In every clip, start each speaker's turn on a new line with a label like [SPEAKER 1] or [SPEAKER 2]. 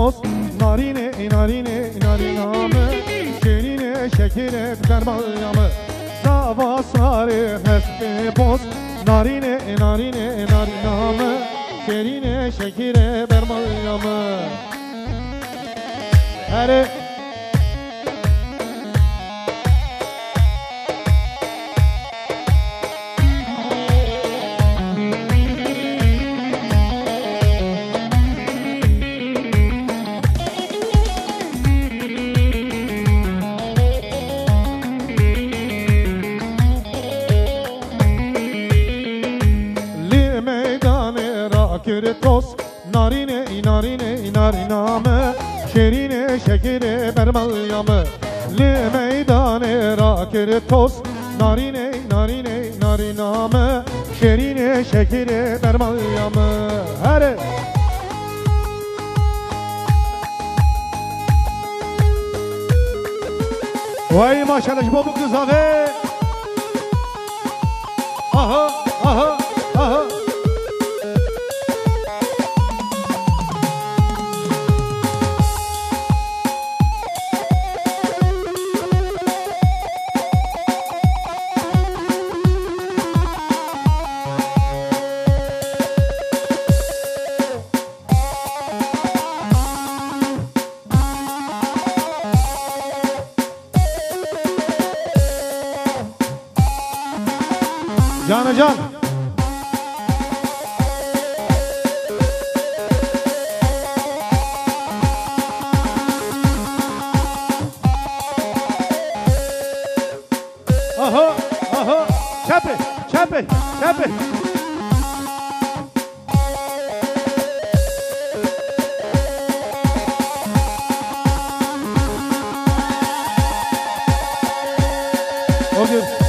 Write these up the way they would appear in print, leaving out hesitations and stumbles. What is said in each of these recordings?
[SPEAKER 1] post narine narine narinamı şerine şekere dermayamı zava sarı hesbe post narine narine narinamı şerine şekere dermayamı her Kürtos narine narine narinamı şerine şekere bermalyamı li meydane ra kürtos narine narine narinamı şerine şekere bermalyamı her vay maşallah bu kız abi aha aha aha Can aha aha çepe çepe çepe okay.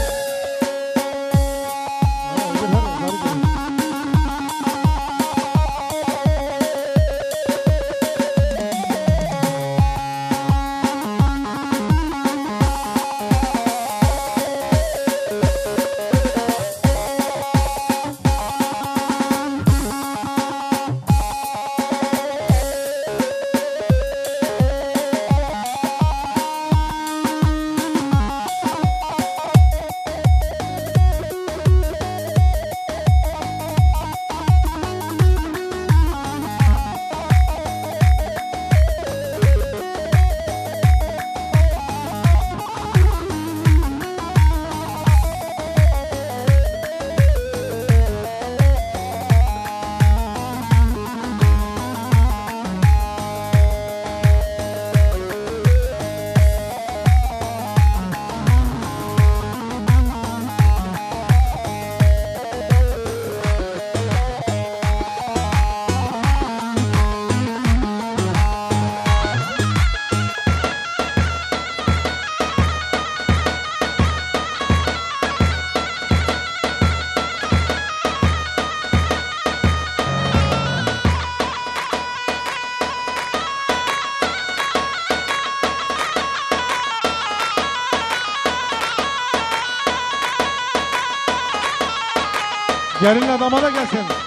[SPEAKER 1] Gelin adama da gelsin.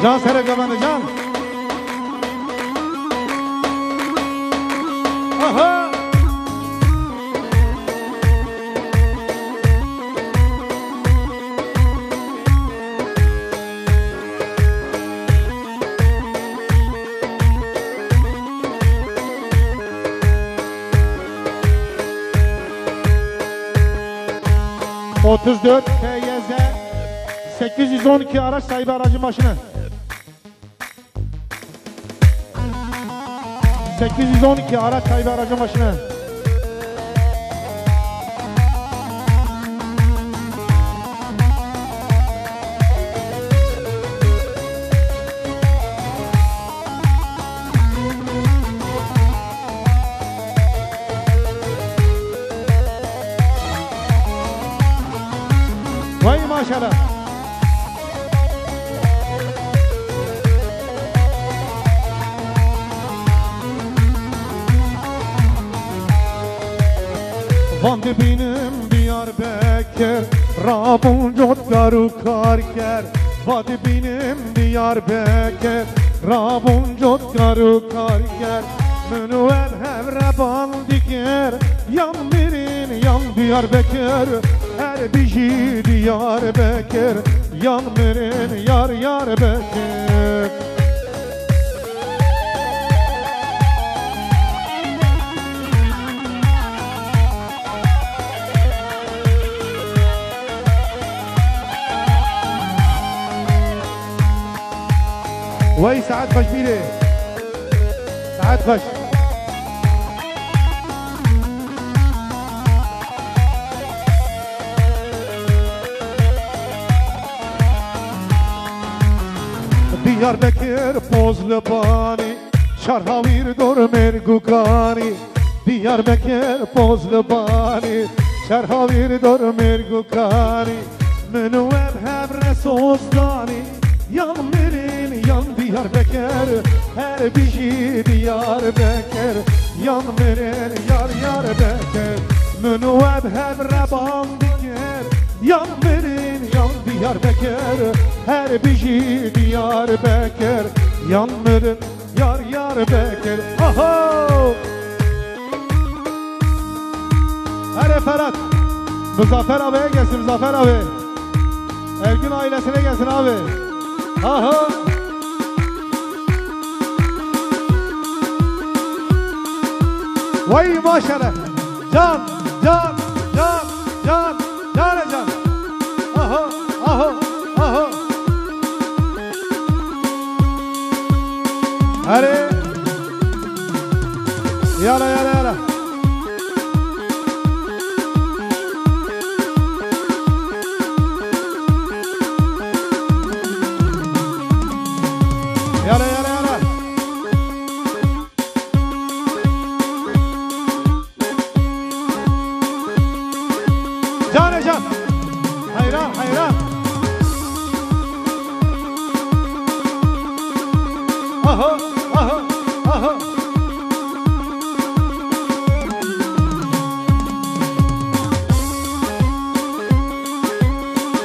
[SPEAKER 1] Can sere kafanı can. Aha. ...34 TYZ 812 araç sahibi aracın başına. 812 araç sahibi aracın başına. maşallah. Van dibinem Diyarbakır, Rabun Cotgaru Karker. Van dibinem Diyarbakır, Rabun Cotgaru Karker. Münüver hevreban diker, yan birin yan Diyarbakır. Her biji Diyarbakır, yan birin yar Diyarbakır. وي ساعات خش بيلي ساعات خش Diyarbakır Pozlubani Şarhavir Dormer Gukani Diyarbakır Pozlubani Şarhavir Dormer Gukani Münüver Hebre Sozdani Yan Merin yan Diyarbakır her biji Diyarbakır yan Merin yar Diyarbakır Münüver Hebre Bandiker yan Merin yan Diyarbakır her biji Diyarbakır yan Merin yar Diyarbakır. Aho! Hadi Ferhat Muzaffer abiye gelsin Muzaffer abi. Ergün ailesine gelsin abi. Aha! Vay maşallah! Can! Can! Can! Can! Can! Can! Aha! Aha! Aha! Hadi! Yala yala yala! Yala yala yala. Can can. Hayran hayran. Aha aha aha.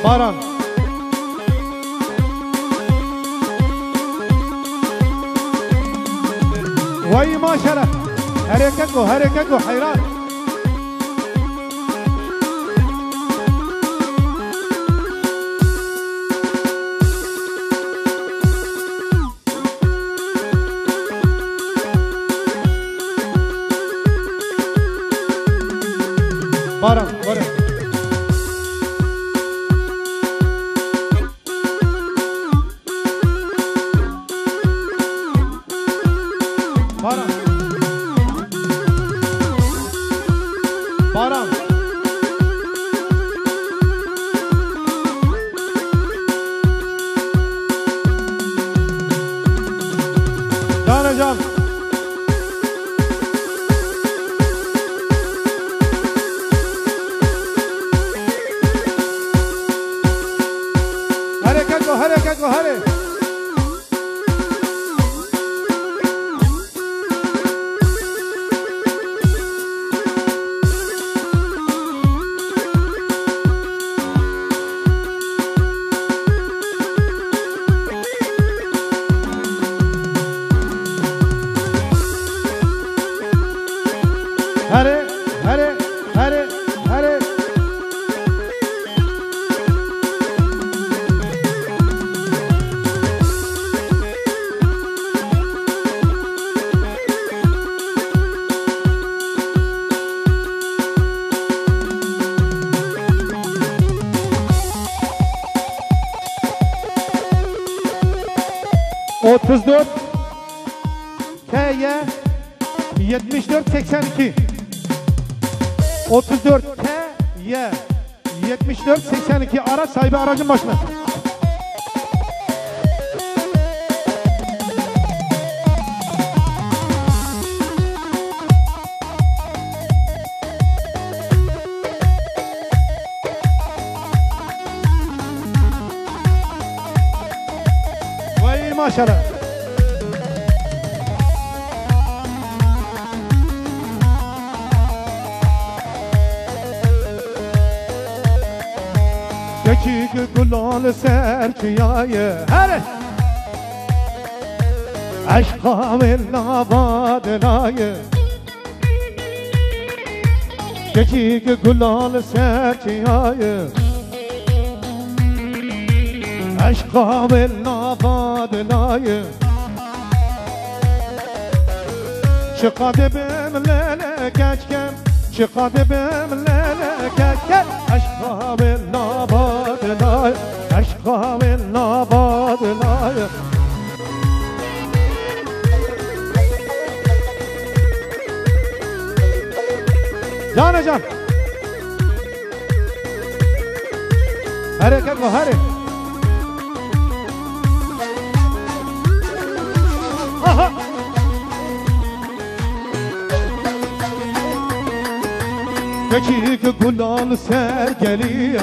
[SPEAKER 1] Baran. وي ماشاءالله هريككو حيران بارم بارم بارم بارم جان جان حركة هري هري هري هري هري ...34 T'ye 74-82 34 T'ye 74-82 araç sahibi aracın başına. ماشاءالله. یکی گلال سرچیای هره عشقام نابادنای یکی گلال سرچیای عشقام نابادنای چقدر بهم لیله کچکم چقدر بهم لیله کچکم عشقام نابادنای عشقام نابادنای جان جان حرکت کو حرکت آها یکی که گلال سرگلیه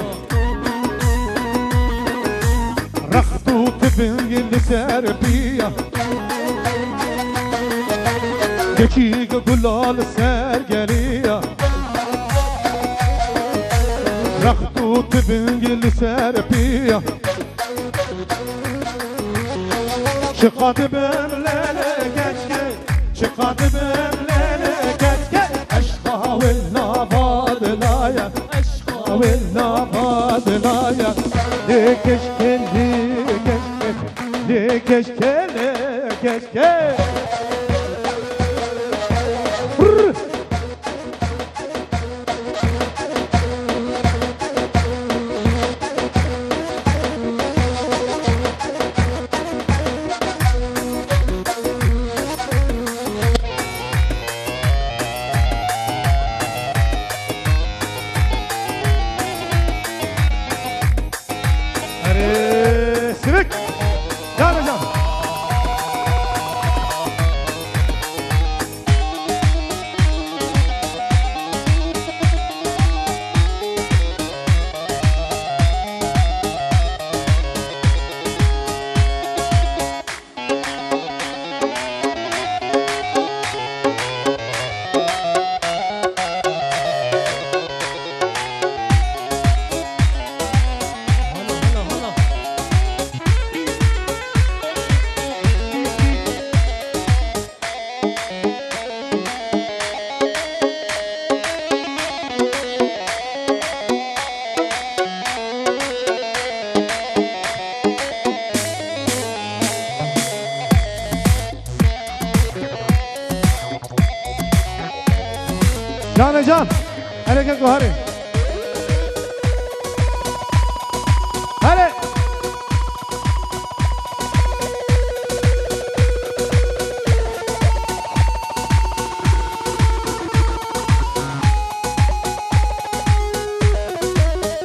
[SPEAKER 1] رختو تبین سر بیا یکی که گلال سرگلیه رختو تبین سر بیا چقدر بهم لیله کچکه چقدر بهم لیله کچکه عشقا و نابادنایا عشقا و نابادنایا لکشکه لکشکه لکشکه جان جان حرکت کو هره هره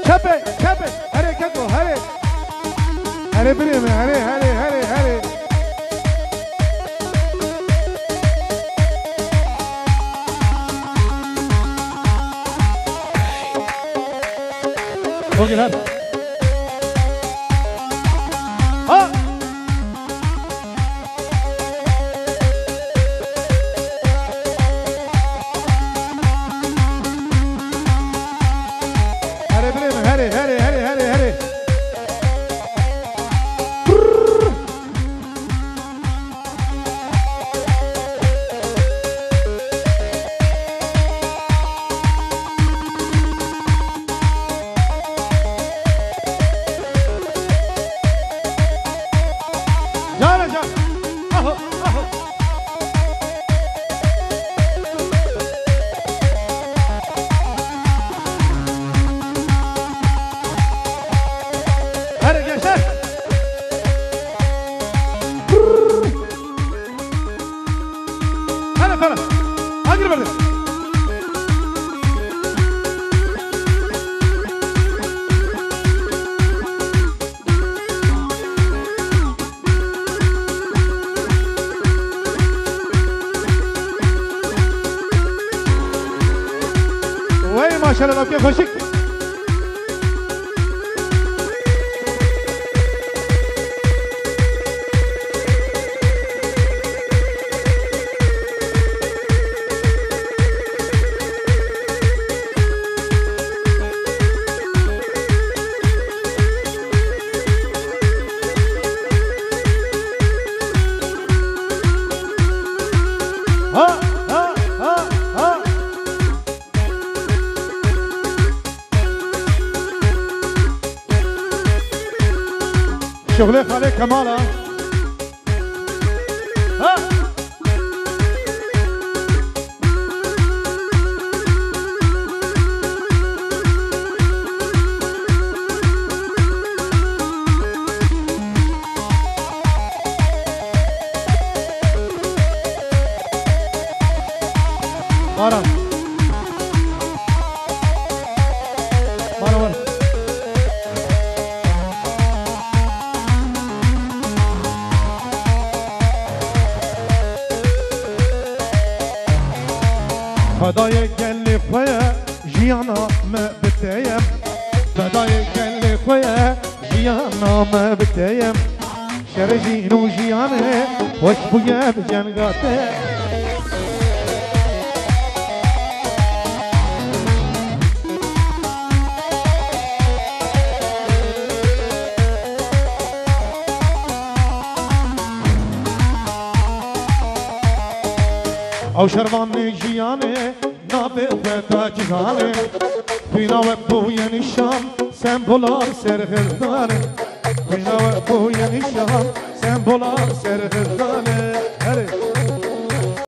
[SPEAKER 1] چپه چپه حرکت کو هره هره بریم هره هره هره هره اوكي هات ها هري بريم هري هري هري هري هري माशाल्लाह आपके खुशी شغله خاله کمالا ها مارا مارا فدای گل خوی جیانا ما بتیم فدای گل خوی جیانا ما بتیم شرجین و جیانه خوش بویه بجنگاته او شروان جیانه نابه خطا جگانه بینا و بوی نشان سمبولار سرخردانه بینا و بوی نشان سمبولار سرخردانه هره